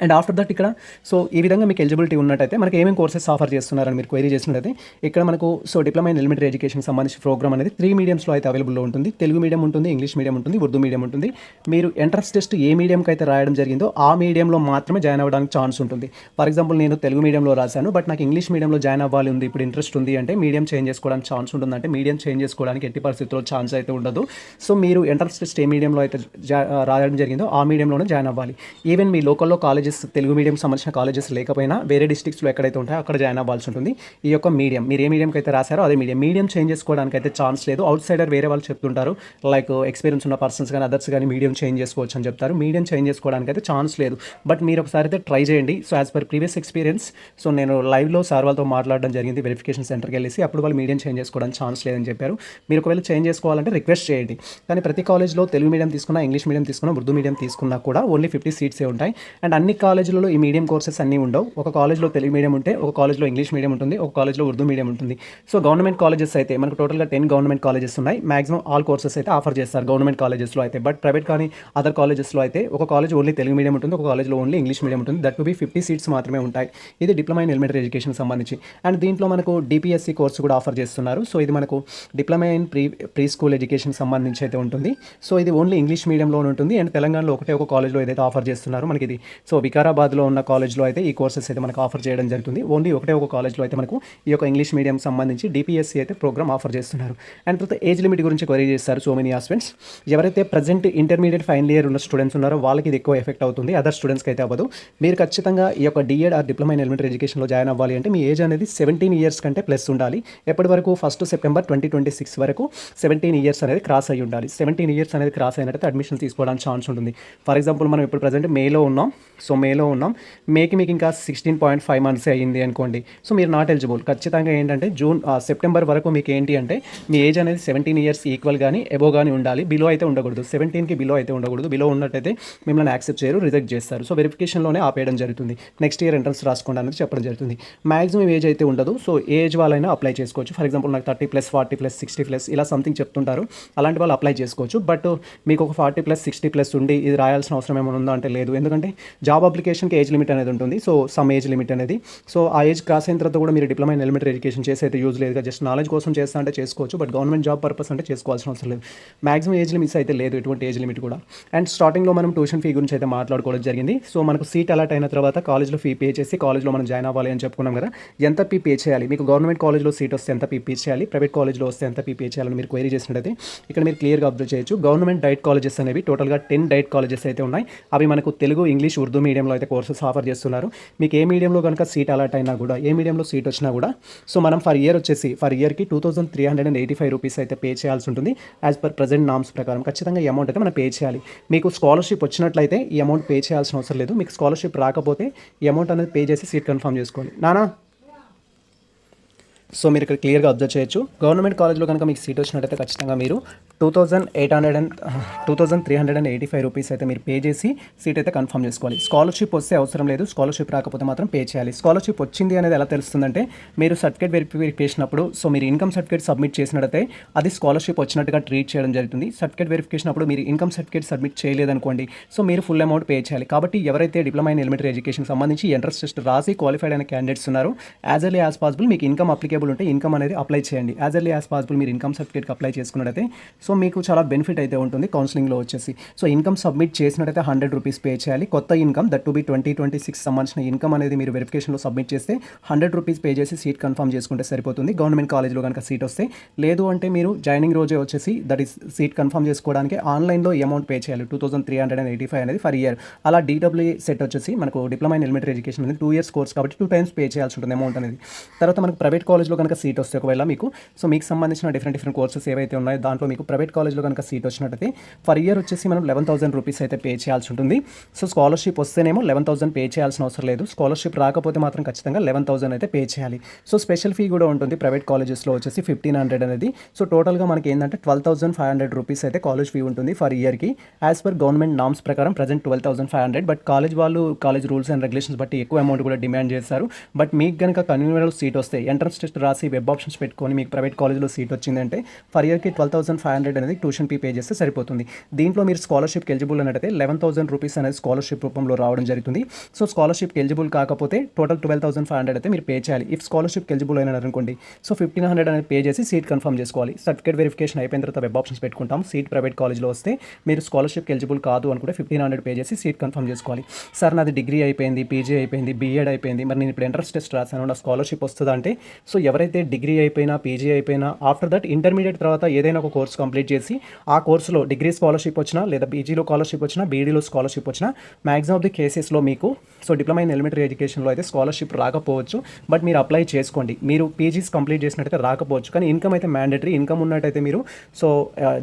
అండ్ ఆఫ్టర్ దట్ ఇక్కడ సో ఈ విధంగా మీకు ఎలిజిబిలిటీ ఉన్నట్టయితే మనకి ఏమేమి కోర్సెస్ ఆఫర్ చేస్తున్నారని మీరు క్వైరీ చేసినట్టయితే ఇక్కడ మనకు సో డిప్లొమా ఇన్ ఎలిమెంటరీ ఎడ్యుకేషన్కి సంబంధించి ప్రోగ్రామ్ అనేది 3 మీడియంస్లో అయితే అవైలబుల్లో ఉంటుంది. తెలుగు మీడియం ఉంటుంది, ఇంగ్లీష్ మీడియం ఉంటుంది, ఉర్దూ మీడియం ఉంటుంది. మీరు ఎంట్రన్స్ టెస్ట్ ఏ మీడియంకి అయితే రాయడం జరిగిందో ఆ మీడియంలో మాత్రమే జాయిన్ అవ్వడానికి ఛాన్స్ ఉంటుంది. ఫర్ ఎగ్జాంపుల్ నేను తెలుగు మీడియంలో రాశాను, బట్ నాకు ఇంగ్లీష్ మీడియంలో జాయిన్ అవ్వాలి ఉంది, ఇప్పుడు ఇంట్రెస్ట్ ఉంది అంటే మీడియం చేంజ్ చేసుకోవడానికి ఛాన్స్ ఉంటుంది. అంటే మీడియం చేంజ్ చేసుకోవడానికి ఎట్టి పరిస్థితుల్లో ఛాన్స్ అయితే ఉండదు. సో మీరు ఎంట్రన్స్ టెస్ట్ ఏ మీడియంలో అయితే రాయడం జరిగిందో ఆ మీడియంలోనే జాయిన్ అవ్వాలి. ఈవెన్ మీ లోకల్లో కాలేజెస్ తెలుగు మీడియం సంబంధించిన కాలేజెస్ లేకపోయినా వేరే డిస్ట్రిక్ట్స్లో ఎక్కడైతే ఉంటాయో అక్కడ జాయిన్ అవ్వాల్సి ఉంటుంది. ఈ యొక్క మీడియం మీరు ఏ మీడియంకి అయితే రాశారో అదే మీడియం చేంజ్ చేసుకోవడానికి అయితే ఛాన్స్ లేదు. అవుట్ సైడర్ వేరే వాళ్ళు చెప్తుంటారు, లైక్ ఎక్స్పీరియన్స్ ఉన్న పర్సన్స్ కానీ అదర్స్ కానీ మీడియం చేంజ్ చేసుకోవచ్చు అని చెప్తారు. మీడియం చేంజ్ చేసుకోవడానికి అయితే ఛాన్స్ లేదు. బట్ మీరు ఒకసారి అయితే ట్రై చేయండి. So as per previous experience so నేను లైవ్లో సార్ వాళ్ళతో మాట్లాడడం జరిగింది వెరిఫికేషన్ సెంటర్కి వెళ్ళేసి. అప్పుడు వాళ్ళు మీడియం చేంజ్ చేసుకోవడానికి ఛాన్స్ లేదని చెప్పారు. మీరు ఒకవేళ చేంజ్ చేసుకోవాలంటే రిక్వెస్ట్ చేయండి. కానీ ప్రతి కాలేజ్లో తెలుగు మీడియం తీసుకున్నా, ఇంగ్లీష్ మీడియం తీసుకున్నా, ఉర్దూ మీడియం తీసుకున్నా కూడా ఓన్లీ 50 సీట్సే ఉంటాయి. అండ్ అన్ని కాలేజీలలో ఈ మీడియం కోర్సెస్ అన్నీ ఉండవు. ఒక కాలేజ్లో తెలుగు మీడియం ఉంటే ఒక కాలేజ్లో ఇంగ్లీష్ మీడియం ఉంటుంది, ఒక కాలేజ్లో ఉర్దూ మీడియం ఉంటుంది. సో గవర్నమెంట్ కాలేజెస్ అయితే మనకు టోటల్గా 10 గవర్నమెంట్ కాలేజెస్ ఉన్నాయి. మాక్సిమం ఆల్ కోర్సెస్ అయితే ఆఫర్ చేస్తారు గవర్నమెంట్ కాలేజెస్లో అయితే. బట్ ప్రైవేట్ కానీ అదర్ కాలేజెస్లో అయితే ఒక కాలేజ్ ఓన్లీ తెలుగు మీడియం ఉంటుంది, ఒక కాలేజ్లో ఓన్లీ ఇంగ్లీష్ మీడియం ఉంటుంది. దట్ టు బి 50 సీట్స్ మాత్రమే ఉంటాయి. ఇది డిప్లొమా ఇన్ ఎలిమెంటరీ ఎడ్యుకేషన్ సంబంధించి. అండ్ దీంట్లో మనకు డిపిఎస్సి కోర్సు కూడా ఆఫర్ చేస్తున్నారు. సో ఇది మనకు diploma in pre school education సంబంధించి అయితే ఉంటుంది. సో ఇది ఓన్లీ ఇంగ్లీష్ మీడియంలో ఉంటుంది. అండ్ తెలంగాణలో ఒక కాలేజ్లో ఏదైతే ఆఫర్ చేస్తున్నారో మనకి ఇది సో వికారాబాద్లో ఉన్న కాలేజ్లో అయితే ఈ కోర్సెస్ అయితే మనకు ఆఫర్ చేయడం జరుగుతుంది. ఓన్లీ ఒక కాలేజ్లో అయితే మనకు ఈ యొక్క ఇంగ్లీష్ మీడియం సంబంధించి డిపిఎస్సి అయితే ప్రోగ్రామ్ ఆఫర్ చేస్తున్నారు. అండ్ తర్వాత ఏజ్ లిమిట్ గురించి క్వరీ చేస్తారు సో మెనీ ఆస్పెక్ట్స్. ఎవరైతే ప్రజెంట్ ఇంటర్మీడియట్ ఫైనల్ ఇయర్ ఉన్న స్టూడెంట్స్ ఉన్నారో వాళ్ళకి ఇది ఎక్కువ ఎఫెక్ట్ అవుతుంది, అదర్ స్టూడెంట్స్కి అయితే అవ్వదు. మీరు ఖచ్చితంగా ఈ యొక్క DEd or diploma in elementary ఎడ్యుకేషన్లో జాయిన్ అవ్వాలి అంటే మీ ఏజ్ అనేది 17 ఇయర్స్ కంటే ప్లస్ ఉండాలి. ఎప్పటి వరకు 1 సెప్టెంబర్ 2026 వరకు 17 ఇయర్స్ అనేది క్రాస్ అయ్యి ఉండాలి. 17 ఇయర్స్ అనేది క్రాస్ అయినట్టు అడ్మిషన్ తీసుకోవడానికి ఛాన్స్ ఉంటుంది. ఫర్ ఎగ్జాంపుల్ మనం ఇప్పుడు ప్రజెంట్ మేలో ఉన్నాం. మేకి మీకు ఇంకా 16.5 మంత్స్ అయ్యింది అనుకోండి. సో మీరు నాట్ ఎలిజిబుల్. ఖచ్చితంగా ఏంటంటే సెప్టెంబర్ వరకు మీకు ఏంటి అంటే మీ ఏజ్ అనేది 17 ఇయర్స్ ఈక్వల్ కానీ ఎబో కానీ ఉండాలి. బిలో అయితే ఉండకూడదు. 17కి బిలో అయితే ఉండకూడదు. బిలో ఉన్నట్టయితే మిమ్మల్ని యాక్సెప్ట్ చేయరు, రిజెక్ట్ చేస్తారు. సో వెరిఫికేషన్లోనే ఆపేయడం జరుగుతుంది. నెక్స్ట్ ఇయర్ ఎంట్రన్స్ రాసుకోండి అనేది చెప్పడం జరుగుతుంది. మాక్సిమం ఏజ్ అయితే ఉండదు. సో ఏజ్ వాళ్ళైనా అప్లై చేసుకోవచ్చు. ఫర్ ఎగ్జాంపుల్ నాకు 30+, 40+, 60+ ఇలా సంథింగ్ చెప్తుంటారు. అలాంటి వాళ్ళు అప్లై చేసుకోవచ్చు. బట్ మీకు ఒక 40+, 60+ ఉండి ఇది రాయాల్సిన అవసరం ఏమైనా ఉందా అంటే లేదు. ఎందుకంటే జాబ్ అప్లికేషన్కి ఏజ్ లిమిట్ అనేది ఉంటుంది. సో సమ్ ఏజ్ లిమిట్ అనేది. సో ఆ ఏజ్ క్రాస్ అయిన తర్వాత కూడా మీరు డిప్లొమా ఇన్ ఎలిమెంటరీ ఎడ్యుకేషన్ చేసి అయితే యూజ్ లేదు. జస్ట్ నాలెడ్జ్ కోసం చేస్తా అంటే చేసుకోవచ్చు. బట్ గవర్నమెంట్ జాబ్ పర్పస్ అంటే చేసుకోవాల్సిన అవసరం లేదు. మాక్సిమం ఏజ్ లిమిట్స్ అయితే లేదు, ఎటువంటి ఏజ్ లిమిట్ కూడా. అండ్ స్టార్టింగ్లో మనం ట్యూషన్ ఫీ గురించి అయితే మాట్లాడుకోవడం జరిగింది. సో మనకు సీట్ అలాట్ అయిన తర్వాత కాలేజ్లో ఫీ పే చేసి కాలేజ్లో మనం జాయిన్ అవ్వాలి అని చెప్పుకున్నాం కదా. ఎంత ఫీ పే చేయాలి, మీకు గవర్నమెంట్ కాలేజ్లో సీట్ వస్తే ఎంత ఫీ పే చేయాలి, ప్రైవేట్ కాలేజ్లో వస్తే ఎంత ఫీ పే చేయాలని మీరు క్వైరీ చేసినట్టయితే ఇక్కడ మీరు క్లియర్గా అబ్జర్వ్ చేయొచ్చు. గవర్నమెంట్ డైట్ కాలేజెస్ అనేవి టోటల్గా 10 డైట్ కాలేజెస్ అయితే ఉన్నాయి. అవి మనకు తెలుగు, ఇంగ్లీష్, ఉర్దూ మీడియంలో అయితే కోర్సెస్ ఆఫర్ చేస్తున్నారు. మీకు ఏ మీడియంలో కనుక సీట్ అలాట్ అయినా కూడా, ఏ మీడియంలో సీట్ వచ్చినా కూడా సో మనం ఫర్ ఇయర్కి 2385 రూపీస్ అయితే పే చేయాల్సి ఉంటుంది. యాజ్ పర్ ప్రజెంట్ నామ్స్ ప్రకారం ఖచ్చితంగా ఈ అమౌంట్ అయితే మనం పే చేయాలి. మీకు స్కాలర్షిప్ వచ్చినట్లయితే ఈ అమౌంట్ పే చేయాల్సిన అవసరం లేదు. మీకు స్కాలర్షిప్ రాకపోతే ఈ అమౌంట్ అనేది పే చేసి సీట్ కన్ఫర్మ్ చేసుకోండి. నానా సో మీరు ఇక్కడ క్లియర్గా అబ్జర్వ్ చేయొచ్చు. గవర్నమెంట్ కాలేజ్లో కనుక మీకు సీట్ వచ్చినట్టయితే ఖచ్చితంగా మీరు 2385 రూపీస్ అయితే మీరు పే చేసి సీట్ అయితే కన్ఫర్మ్ చేసుకోవాలి. స్కాలర్షిప్ వస్తే అవసరం లేదు. స్కాలర్షిప్ రాకపోతే మాత్రం పే చేయాలి. స్కాలర్షిప్ వచ్చింది అనేది ఎలా తెలుస్తుందంటే మీరు సర్టిఫికేట్ వెరిఫికేషన్ అప్పుడు సో మీరు ఇన్కమ్ సర్టిఫికేట్ సబ్మిట్ చేసినట్టయితే అది స్కాలర్షిప్ వచ్చినట్టుగా ట్రీట్ చేయడం జరుగుతుంది. సర్టిఫికేట్ వెరిఫికేషన్ అప్పుడు మీరు ఇన్కమ్ సర్టిఫికేట్ సబ్మిట్ చేయలేదనుకోండి, సో మీరు ఫుల్ అమౌంట్ పే చేయాలి. కాబట్టి ఎవరైతే డిప్లొమా ఇన్ ఎలిమెంటరీ ఎడ్యుకేషన్ సంబంధించి ఎంట్రన్స్ టెస్ట్ రాసి క్వాలిఫైడ్ అయిన క్యాండిడేట్స్ ఉన్నారో యాజ్ ఎర్లీ యాజ్ పాసిబుల్ మీకు ఇన్కమ్ అప్లికేబుల్ ఎలిజిబుల్ ఉంటే ఇన్కమ్ అనేది అప్లై చేయండి. యాజ్ ఎర్లీ యాజ్ పాసిబుల్ మీరు ఇన్కమ్ సర్టిఫికేట్కి అప్లై చేసుకున్నట్టయితే సో మీకు చాలా బెనిఫిట్ అయితే ఉంటుంది కౌన్సిలింగ్లో వచ్చేసి. సో ఇన్కమ్ సబ్మిట్ చేసినట్టయితే 100 రూపీస్ పే చేయాలి. కొత్త ఇన్కమ్ దట్ టు బి 2026 సంబంధించిన ఇన్కమ్ అనేది మీరు వెరిఫికేషన్లో సబ్మిట్ చేస్తే 100 రూపీస్ పే చేసి సీట్ కన్ఫర్మ్ చేసుకుంటే సరిపోతుంది. గవర్నమెంట్ కాలేజ్లో కనుక సీట్ వస్తే, లేదు అంటే మీరు జాయినింగ్ రోజే వచ్చేసి దట్ ఈస్ సీట్ కన్ఫర్మ్ చేసుకోవడానికి ఆన్లైన్లో అమౌంట్ పే చేయాలి. 2385 అనేది ఫర్ ఇయర్. అలా DWE సెట్ వచ్చేసి మనకు డిప్లొమా ఇన్ ఎలిమెంటరీ ఎడ్యుకేషన్ అనేది 2 years కోర్స్ కాబట్టి 2 times పే చేయాల్సి ఉంటుంది అమౌంట్ అనేది. తర్వాత మనకు ప్రైవేట్ కాలేజ్లో కనుక సీట్ వస్తే ఒకవేళ మీకు సో మీకు సంబంధించిన డిఫరెంట్ కోర్సెస్ ఏవైతే ఉన్నాయో దాంట్లో మీకు ప్రైవేట్ కాలేజ్లో కనుక సీట్ వచ్చినట్టయితే ఫర్ ఇయర్ వచ్చేసి మనం 11,000 రూపీస్ అయితే పే చేయాల్సి ఉంటుంది. సో స్కాలర్షిప్ వస్తేనేమో 11,000 పే చేయాల్సిన అవసరం లేదు. స్కాలర్షిప్ రాకపోతే మాత్రం ఖచ్చితంగా 11,000 అయితే పే చేయాలి. సో స్పెషల్ ఫీ కూడా ఉంటుంది ప్రైవేట్ కాలేజెస్లో వచ్చేసి 1,500 అనేది. సో టోటల్గా మనకి ఏంటంటే 12,500 రూపీస్ అయితే కాలేజ్ ఫీ ఉంటుంది ఫర్ ఇయర్కి. యాజ్ పర్ గవర్నమెంట్ నామ్స్ ప్రకారం ప్రజెంట్ 12,500, బట్ కాలేజ్ వాళ్ళు కాలేజ్ రూల్స్ అండ్ రెగ్యులేషన్స్ బట్టి ఎక్కువ అమౌంట్ కూడా డిమాండ్ చేస్తారు. బట్ మీకు కనుక కన్వీనియంట్ సీట్ వస్తే ఎంట్రన్స్ టెస్ట్ రాసి వెబ్ ఆప్షన్స్ పెట్టుకొని మీకు ప్రైవేట్ కాలేజ్లో సీట్ వచ్చిందంటే ఫర్ ఇయర్కి 12,500 అనేది ట్యూషన్ ఫీ పే చేస్తే సరిపోతుంది. దీంట్లో మీరు స్కాలర్షిప్కి ఎలిజిబుల్ అన్నట్టయితే 11,000 రూపీస్ అనేది స్కాలర్షిప్ రూపంలో రావడం జరుగుతుంది. సో స్కాలర్షిప్కి ఎలిజిబుల్ కాకపోతే టోటల్ 12,500 అయితే మీరు పే చేయాలి. ఇఫ్ స్కాలర్షిప్కి ఎలిజిబుల్ అయినారు అనుకోండి సో 1,500 అనేది పే చేసి సీట్ కన్ఫర్మ్ చేసుకోవాలి. సర్టిఫికేట్ వెరిఫికేషన్ అయిపోయిన తర్వాత వెబ్ ఆప్షన్స్ పెట్టుకుంటాం. సీట్ ప్రైవేట్ కాలేజ్లో వస్తే మీరు స్కాలర్షిప్కి ఎలిజిబుల్ కాదు అనుకుంటే 1,500 పే చేసి సీట్ కన్ఫర్మ్ చేసుకోవాలి. సార్ నాది డిగ్రీ అయిపోయింది, పీజీ అయిపోయింది, బీఎడ్ అయిపోయింది, మరి నేను ఇప్పుడు ఎంట్రన్స్ టెస్ట్ రాశాను, నా స్కాలర్షిప్ వస్తుందా అంటే సో ఎవరైతే డిగ్రీ అయిపోయినా పీజీ అయిపోయినా ఆఫ్టర్ దట్ ఇంటర్మీడియట్ తర్వాత ఏదైనా ఒక కోర్స్ కంప్లీట్ చేసి ఆ కోర్సులో డిగ్రీ స్కాలర్షిప్ వచ్చినా లేదా పీజీలో స్కాలర్షిప్ వచ్చినా బీడీలో స్కాలర్షిప్ వచ్చినా మ్యాక్సిమం ఆఫ్ ది కేసెస్లో మీకు సో డిప్లొమా ఇన్ ఎలిమెంటరీ ఎడ్యుకేషన్లో అయితే స్కాలర్షిప్ రాకపోవచ్చు. బట్ మీరు అప్లై చేసుకోండి. మీరు పీజీస్ కంప్లీట్ చేసినట్టయితే రాకపోవచ్చు, కానీ ఇన్కమ్ అయితే మ్యాండేటరీ. ఇన్కమ్ ఉన్నట్టయితే మీరు సో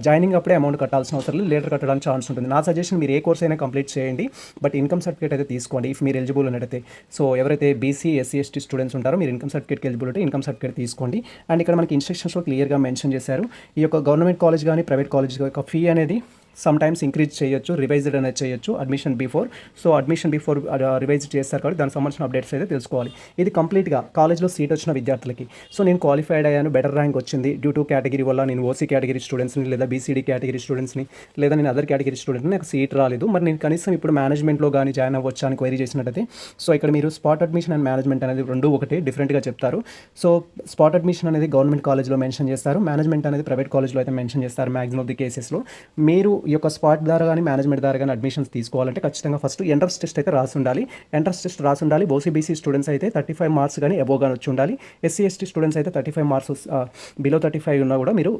జాయినింగ్ అప్పుడే అమౌంట్ కట్టాల్సిన అవసరం లేదు, లేటర్ కట్టడానికి ఛాన్స్ ఉంటుంది. నా సజెషన్ మీరు ఏ కోర్స్ అయినా కంప్లీట్ చేయండి, బట్ ఇన్కమ్ సర్టిఫికేట్ అయితే తీసుకోండి ఇఫ్ మీరు ఎలిజిబుల్ ఉన్నట్టయితే. సో ఎవరైతే బీసీ ఎస్సీ ఎస్టీ స్టూడెంట్స్ ఉంటారో మీరు ఇన్కమ్ సర్టిఫికేట్కి ఎలిజిబుల్ ఉంటే ఇన్కమ్ సర్టిఫికేట్ తీసుకోండి. అండ్ ఇక్కడ మనకి ఇన్స్ట్రక్షన్స్లో క్లియర్గా మెన్షన్ చేశారు ఈ యొక్క గవర్నమెంట్ కాలేజ్ కానీ ప్రైవేట్ కాలేజ్ యొక్క ఫీ అనేది సమ్ టైమ్స్ ఇంక్రీజ్ చేయొచ్చు, రివైజ్డ్ అనేది చేయొచ్చు admission before. So admission before revise చేస్తారు కాబట్టి దానికి సంబంధించిన అప్డేట్స్ అయితే తెలుసుకోవాలి. ఇది కంప్లీట్గా కాలేజ్లో సీట్ వచ్చిన విద్యార్థులకి. సో నేను క్వాలిఫైడ్ అయ్యాను, బెటర్ ర్యాంక్ వచ్చింది డ్యూ టు కేటగిరీ వల్ల, నేను ఓసీ కేటగిరీ స్టూడెంట్స్ని లేదా బీసీడీ కేటగిరీ స్టూడెంట్స్ని లేదా నేను అదర్ కేటగిరీ స్టూడెంట్ని నాకు సీట్ రాలేదు, మరి నేను కనీసం ఇప్పుడు మేనేజ్మెంట్లో కానీ జాయిన్ అవ్వచ్చా అని క్వైరీ చేసినట్టయితే సో ఇక్కడ మీరు స్పాట్ అడ్మిషన్ అండ్ మేనేజ్మెంట్ అనేది రెండు ఒకటి డిఫరెంట్గా చెప్తారు. సో స్పాట్ అడ్మిషన్ అనేది గవర్నమెంట్ కాలేజ్లో మెన్షన్ చేస్తారు, మేనేజ్మెంట్ అనేది ప్రైవేట్ కాలేజ్లో అయితే మెన్షన్ చేస్తారు మ్యాక్సిమం ఆఫ్ ది కేసెస్లో. మీరు ఈ యొక్క స్పాట్ ద్వారా కానీ మేనేజ్మెంట్ ద్వారా కానీ అడ్మిషన్స్ తీసుకోవాలంటే ఖచ్చితంగా ఫస్ట్ ఎంట్రన్స్ టెస్ట్ అయితే రాసి ఉండాలి. ఎంట్రన్స్ టెస్ట్ రాసి ఉండాలి. ఓసీబీసీ స్టూడెంట్స్ అయితే 35 మార్క్స్ కానీ అబోవ్ కానీ వచ్చి ఉండాలి. ఎస్సీ ఎస్టీ స్టూడెంట్స్ అయితే 35 మార్క్స్ బిలో 35 ఉన్నా కూడా మీరు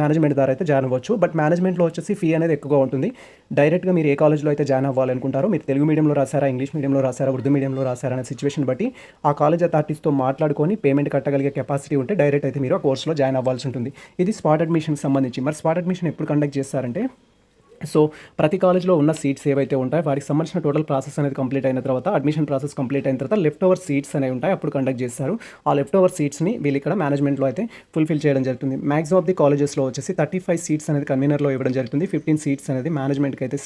మేనేజ్మెంట్ ద్వారా అయితే జాయిన్ అవ్వచ్చు. బట్ మేనేజ్మెంట్లో వచ్చేసి ఫీ అనేది ఎక్కువగా ఉంటుంది. డైరెక్ట్గా మీరు ఏ కాలేజ్లో అయితే జాయిన్ అవ్వాలనుకుంటారో, మీరు తెలుగు మీడియంలో రాసారా, ఇంగ్లీష్ మీడియంలో రాసారా, ఉర్దూ మీడియంలో రాసారా అనే సిచ్యువేషన్ బట్టి ఆ కాలేజ్ అథారిటీస్తో మాట్లాడుకొని పేమెంట్ కట్టగలిగే కెపాసిటీ ఉంటే డైరెక్ట్ అయితే మీరు ఆ కోర్సులో జాయిన్ అవ్వాల్సి ఉంటుంది. ఇది స్పాట్ అడ్మిషన్కి సంబంధించి. మరి స్పాట్ అడ్మిషన్ ఎప్పుడు కండక్ట్ చేస్తారంటే సో ప్రతి కాలేజ్లో ఉన్న సీట్స్ ఏవైతే ఉంటాయో వాటికి సంబంధించిన టోటల్ ప్రాసెస్ అనేది కంప్లీట్ అయిన తర్వాత, అడ్మిషన్ ప్రాసెస్ కంప్లీట్ అయిన తర్వాత లెఫ్ట్ ఓవర్ సీట్స్ అనేవి ఉంటాయి, అప్పుడు కండక్ట్ చేస్తారు. ఆ లెఫ్ట్ ఓవర్ సీట్స్ని వీళ్ళు ఇక్కడ మేనేజ్మెంట్లో అయితే ఫుల్ఫిల్ చేయడం జరుగుతుంది. మ్యాక్సిమం ఆఫ్ ది కాలేజెస్లో వచ్చేసి 35 సీట్స్ అనేది కన్వీనర్లో ఇవ్వడం జరుగుతుంది, 15 సీట్స్ అనేది మేనేజ్మెంట్కి అయితే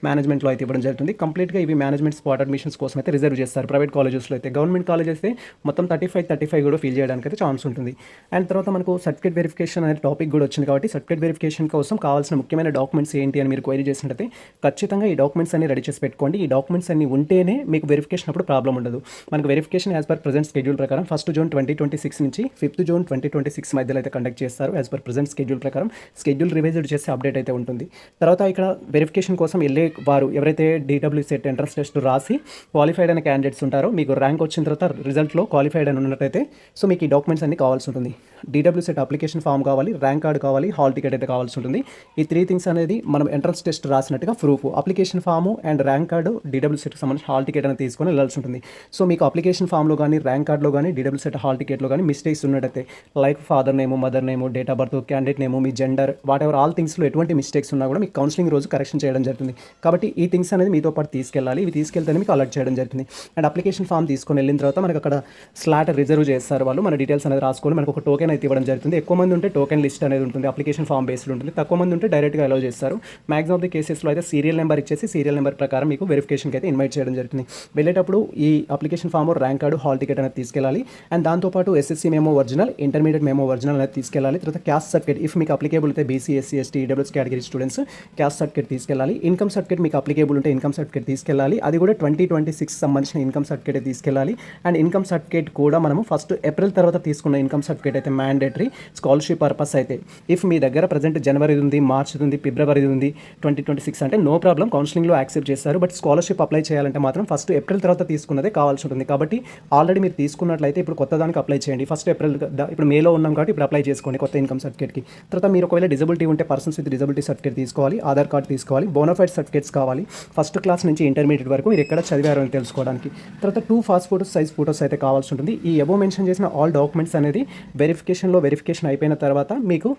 మేనేజ్మెంట్లో అయితే ఇవ్వడం జరుగుతుంది. కంప్లీట్గా ఇవి మేనేజ్మెంట్ స్పాట్ అడ్మిషన్స్ కోసం అయితే రిజర్వ్ చేస్తారు ప్రైవేట్ కాలేజెస్లో అయితే. గవర్నమెంట్ కాలేజెస్ అయితే మొత్తం 35 కూడా ఫిల్ చేయడానికి అయితే ఛాన్స్ ఉంటుంది. అండ్ తర్వాత మనకు సర్టిఫికేట్ వెరిఫికేషన్ అనే టాపిక్ కూడా వచ్చింది కాబట్టి సర్టిఫికేట్ వెరిఫికేషన్ కోసం కావాల్సిన ముఖ్యమైన డాక్యుమెంట్స్ ఏంటి అని మీరు క్వైరీ చేసినట్టయితే ఖచ్చితంగా ఈ డాక్యుమెంట్స్ అన్ని రెడీ చేసి పెట్టుకోండి. ఈ డాక్యుమెంట్స్ అన్ని ఉంటేనే మీకు వెరిఫికేషన్ అప్పుడు ప్రాబ్లం ఉండదు. మనకు verification as per present schedule ప్రకారం 1 జూన్ 2026 నుంచి 5 జూన్ 2026 మధ్యలో అయితే కండక్ట్ చేస్తారు. యాజ్ పర్ ప్రెజెంట్ స్కెడ్యూల్ ప్రకారం స్కెడ్యూల్ రివైజ్డ్ చేసే అప్డేట్ అయితే ఉంటుంది. తర్వాత ఇక్కడ వెరిఫికేషన్ కోసం వెళ్ళే వారు ఎవరైతే DWE సెట్ ఎంట్రన్స్ టెస్ట్ రాసి క్వాలిఫైడ్ అయిన క్యాండిడేట్స్ ఉంటారో, మీకు ర్యాంక్ వచ్చిన తర్వాత రిజల్ట్లో క్వాలిఫైడ్ అని ఉన్నట్టయితే సో మీకు ఈ డాక్యుమెంట్స్ అన్ని కావాల్సి ఉంటుంది. DWE సెట్ అప్లికేషన్ ఫామ్ కావాలి, ర్యాంక్ కార్డ్ కావాలి, హాల్ టికెట్ అయితే కావాల్సి ఉంటుంది. ఈ 3 థింగ్స్ అనేది మనం ఎంట్రన్స్ టెస్ట్ రాసినట్టుగా proof, application form and rank card, DWE set సంబంధించి హాల్ టికెట్ అనేది తీసుకొని వెళ్ళాల్సి ఉంటుంది. సో మీకు అప్లికేషన్ ఫామ్లో కానీ ర్యాంక్ కార్డులో కానీ DWE సెట్ హాల్ టికెట్లో కానీ మిస్టేక్స్ ఉన్నట్టయితే like father name, mother name, date of birth, candidate name, మీ జెండర్, వాట్ ఎవర్ ఆల్ థింగ్స్లో ఎటువంటి మిస్టేక్స్ ఉన్నా కూడా మీకు కౌన్సిలింగ్ రోజు కరెక్షన్ చేయడం జరుగుతుంది. కాబట్టి ఈ థింగ్స్ అనేది మీతో పాటు తీసుకెళ్ళాలి. ఇవి తీసుకెళ్తేనే మీకు అలర్ట్ చేయడం జరుగుతుంది. అండ్ అప్లికేషన్ ఫామ్ తీసుకొని వెళ్ళిన తర్వాత మనకు అక్కడ స్లాట్ రిజర్వ్ చేస్తారు వాళ్ళు, మన డీటెయిల్స్ అనేది రాసుకొని మనకు ఒక టోకెన్ అయితే ఇవ్వడం జరుగుతుంది. ఎక్కువ మంది ఉంటే టోకెన్ లిస్ట్ అనేది ఉంటుంది, అప్లికేషన్ ఫామ్ బేస్డ్ ఉంటుంది. తక్కువ మంది ఉంటే డైరెక్ట్గా అలౌ చేస్తారు. మ్యాక్సిమం ఆఫ్ ది కేసెస్లో అయితే సీరియల్ నెంబర్ ఇచ్చేసి సీరియల్ నెంబర్ ప్రకారం మీకు వెరిఫికేషన్కి అయితే ఇన్వైట్ చేయడం జరుగుతుంది. వెళ్ళేటప్పుడు ఈ application form, rank card, hall ticket అనేది తీసుకెళ్ళాలి. అండ్ దాంతోపాటు SSC memo original, intermediate memo original అనేది తీసుకెళ్ళాలి. తర్వాత క్యాస్ట్ సర్టిఫికేట్, ఇఫ్ మీకు అప్లికేబుల్ అయితే BC, SC, ST, EWS category students caste certificate తీసుకెళ్ళాలి. ఇన్కమ్ సర్టిఫికేట్ మీకు అప్లికేబుల్ ఉంటే ఇన్కమ్ సర్టిఫికేట్ తీసుకెళ్ళాలి. అది కూడా 2026 సంబంధించిన ఇన్కమ్ సర్టిఫికేట్ తీసుకెళ్ళాలి. అండ్ ఇన్కమ్ సర్టిఫికేట్ కూడా మనము ఫస్ట్ ఏప్రిల్ తర్వాత తీసుకున్న ఇన్కమ్ సర్టిఫికేట్ అయితే మ్యాండేటరీ స్కాలర్షిప్ పర్పస్ అయితే. ఇఫ్ మీ దగ్గర ప్రజెంట్ జనవరి ఉంది, మార్చ్ ఉంది, ఫిబ్రవరి ఉంది 2026 అంటే నో ప్రాబ్లం, కౌన్సిలింగ్లో యాక్సెప్ట్ చేస్తారు. బట్ స్కాలర్షిప్ అప్లై చేయాలంటే మాత్రం ఫస్ట్ ఏప్రిల్ తర్వాత తీసుకున్నదే కావాల్సి ఉంటుంది. కాబట్టి ఆల్రెడీ మీరు తీసుకున్నట్లయితే ఇప్పుడు కొత్త దానికి అప్లై చేయండి. ఫస్ట్ ఏప్రిల్, ఇప్పుడు మేలో ఉన్నాం కాబట్టి ఇప్పుడు అప్లై చేసుకోండి కొత్త ఇన్కమ్ సర్టిఫికేట్కి. తర్వాత మీరు ఒకవేళ డిజబిలిటీ ఉంటే పర్సన్స్ విత్ డిజబిలిటీ సర్టిఫికేట్ తీసుకోవాలి, ఆధార్ కార్డు తీసుకోవాలి, బోనఫైడ్ సర్టిఫికేట్స్ కావాలి ఫస్ట్ క్లాస్ నుంచి ఇంటర్మీడియట్ వరకు మీరు ఎక్కడ చదివారో అని తెలుసుకోవడానికి. తర్వాత 2 పాస్పోర్ట్ సైజ్ ఫోటోస్ అయితే కావాల్సి ఉంటుంది. ఈ అబోవ్ మెన్షన్ చేసిన ఆల్ డాక్యుమెంట్స్ అనేది వెరిఫికేషన్ అయిపోయిన తర్వాత మీకు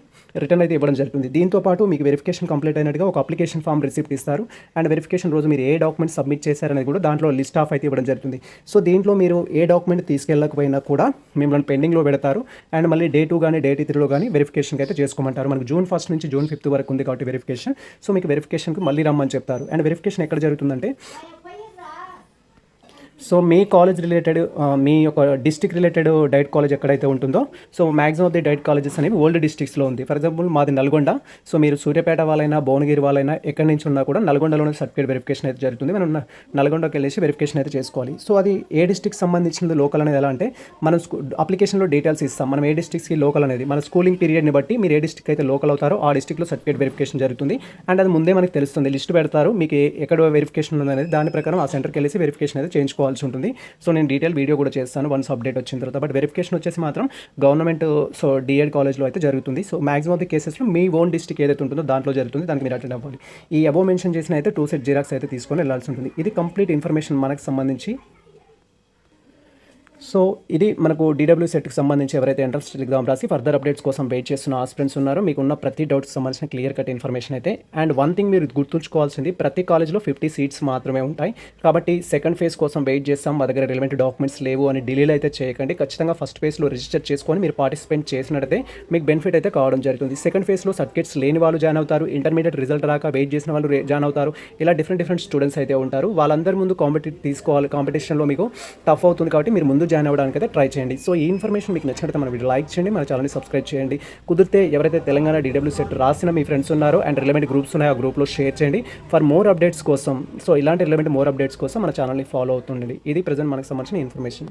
రిటర్న్ అయితే ఇవ్వడం జరుగుతుంది. దీంతో పాటు మీకు వెరిఫికేషన్ కంప్లీట్ అయినట్టుగా ఒక అప్లికేషన్ ఫామ్ రిసిప్ట్ ఇస్తారు. అండ్ వెరిఫికేషన్ రోజు మీరు ఏ డాక్యుమెంట్స్ సబ్మిట్ చేశారనేది కూడా దాంట్లో లిస్ట్ ఆఫ్ అయితే ఇవ్వడం జరుగుతుంది. సో దీంట్లో మీరు ఏ డాక్యుమెంట్ తీసుకెళ్ళకపోయినా కూడా మిమ్మల్ని పెండింగ్లో పెడతారు. అండ్ మళ్ళీ డే 2 కానీ డే 3లో కానీ వెరిఫికేషన్కి అయితే చేసుకోమంటారు. మనకు జూన్ 1 నుంచి జూన్ 5 వరకు ఉంది కాబట్టి వెరిఫికేషన్. సో మీకు వెరిఫికేషన్కి మళ్ళీ రమ్మని చెప్తారు. అండ్ వెరిఫికేషన్ ఎక్కడ జరుగుతుందంటే, సో మీ కాలేజ్ రిలేటెడ్, మీ యొక్క డిస్టిక్ రిలేటెడ్ డైట్ కాలేజ్ ఎక్కడైతే ఉంటుందో, so maximum of the diet colleges అనేవి ఓల్డ్ డిస్ట్రిక్ట్స్లో ఉంది. ఫర్ ఎగ్జాంపుల్ మాది నల్గొండ. సో మీరు సూర్యాపేట వాళ్ళైనా భువనగిరి వాళ్ళైనా ఎక్కడి నుంచి ఉన్నా కూడా నల్గొండలోనే సర్టిఫికేట్ వెరిఫికేషన్ అయితే జరుగుతుంది. మనం నల్గొండకి వెళ్ళేసి వెరిఫికేషన్ అయితే చేసుకోవాలి. సో అది ఏ డిస్ట్రిక్ట్ సంబంధించినది లోకల్ అనేది ఎలా అంటే, మనం అప్లికేషన్లో డీటెయిల్స్ ఇస్తాం. మనం ఏ డిస్ట్రిక్ట్స్కి లోకల్ అనేది మన స్కూలింగ్ పీరియడ్ని బట్టి మీరు ఏ డిస్ట్రిక్ట్ అయితే లోకల్ అవుతారో ఆ డిస్ట్రిక్ట్లో సర్టిఫికేట్ వెరిఫికేషన్ జరుగుతుంది. అండ్ అది ముందే మనకు తెలుస్తుంది, లిస్ట్ పెడతారు మీకు ఎక్కడ వెరిఫికేషన్ ఉందనేది. దాని ప్రకారం ఆ సెంటర్కి వెళ్ళేసి వెరిఫికేషన్ అయితే చేయించుకోవాల్సి ఉంటుంది. సో నేను డీటెయిల్ వీడియో కూడా చేస్తాను వన్స్ అప్డేట్ వచ్చిన తర్వాత. బట్ వెరిఫికేషన్ వచ్చేసి మాత్రం గవర్నమెంట్ సో డిఎడ్ కాలేజ్లో అయితే జరుగుతుంది. సో మ్యాక్సిమం ఆఫ్ ది కేసెస్లో మీ ఓన్ డిస్ట్రిక్ట్ ఏదైతే ఉంటుందో దాంట్లో జరుగుతుంది. దానికి మీరు అటెండ్ అవ్వాలి. ఈ అబోవ్ మెన్షన్ చేసిన అయితే 2 సెట్ జిరాక్స్ అయితే తీసుకొని వెళ్ళాల్సి ఉంటుంది. ఇది కంప్లీట్ ఇన్ఫర్మేషన్ మనకు సంబంధించి. సో ఇది మనకు DW సెట్కి సంబంధించి ఎవరైతే ఎంట్రన్స్ ఎగ్జామ్ రాసి ఫర్దర్ అప్డేట్స్ కోసం వెయిట్ చేస్తున్న ఆస్పిరెంట్స్ ఉన్నారో మీకు ఉన్న ప్రతి డౌట్కి సంబంధించిన క్లియర్ కట్ ఇన్ఫర్మేషన్ అయితే. అండ్ వన్ థింగ్ మీరు గుర్తుంచుకోవాల్సింది, ప్రతి కాలేజ్లో 50 సీట్స్ మాత్రమే ఉంటాయి. కాబట్టి సెకండ్ ఫేజ్ కోసం వెయిట్ చేస్తాం, మా దగ్గర రిలవెంట్ డాక్యుమెంట్స్ లేవు అని డిలీలు అయితే చేయకండి. ఖచ్చితంగా ఫస్ట్ ఫేజ్లో రిజిస్టర్ చేసుకొని మీరు పార్టిసిపేట్ చేసినట్టయితే మీకు బెనిఫిట్ అయితే కావడం జరుగుతుంది. సెకండ్ ఫేజ్లో సర్టిఫికేట్స్ లేని వాళ్ళు జాయిన్ అవుతారు, ఇంటర్మీడియట్ రిజల్ట్ రాక వెయిట్ చేసిన వాళ్ళు జాయిన్ అవుతారు. ఇలా డిఫరెంట్ స్టూడెంట్స్ అయితే ఉంటారు. వాళ్ళందరి ముందు కాంపిటీషన్లో మీకు టఫ్ అవుతుంది. కాబట్టి మీరు ముందు జాయిన్ అవ్వడానికి అయితే ట్రై చేయండి. సో ఈ ఇన్ఫర్మేషన్ మీకు నచ్చినట్టు మన వీడియో లైక్ చేయండి, మన ఛానల్ని సబ్స్క్రైబ్ చేయండి. కుదిరితే ఎవరైతే తెలంగాణ DW సెట్ రాసిన మీ ఫ్రెండ్స్ ఉన్నారో అండ్ రిలవెంట్ గ్రూప్స్ ఉన్నాయో ఆ గ్రూప్లో షేర్ చేయండి. ఫర్ మోర్ అప్డేట్స్ కోసం, సో ఇలాంటి రిలవెంట్ మోర్ అప్డేట్స్ కోసం మన ఛానల్ని ఫాలో అవుతుండండి. ఇది ప్రజెంట్ మనకు సంబంధించిన ఇన్ఫర్మేషన్.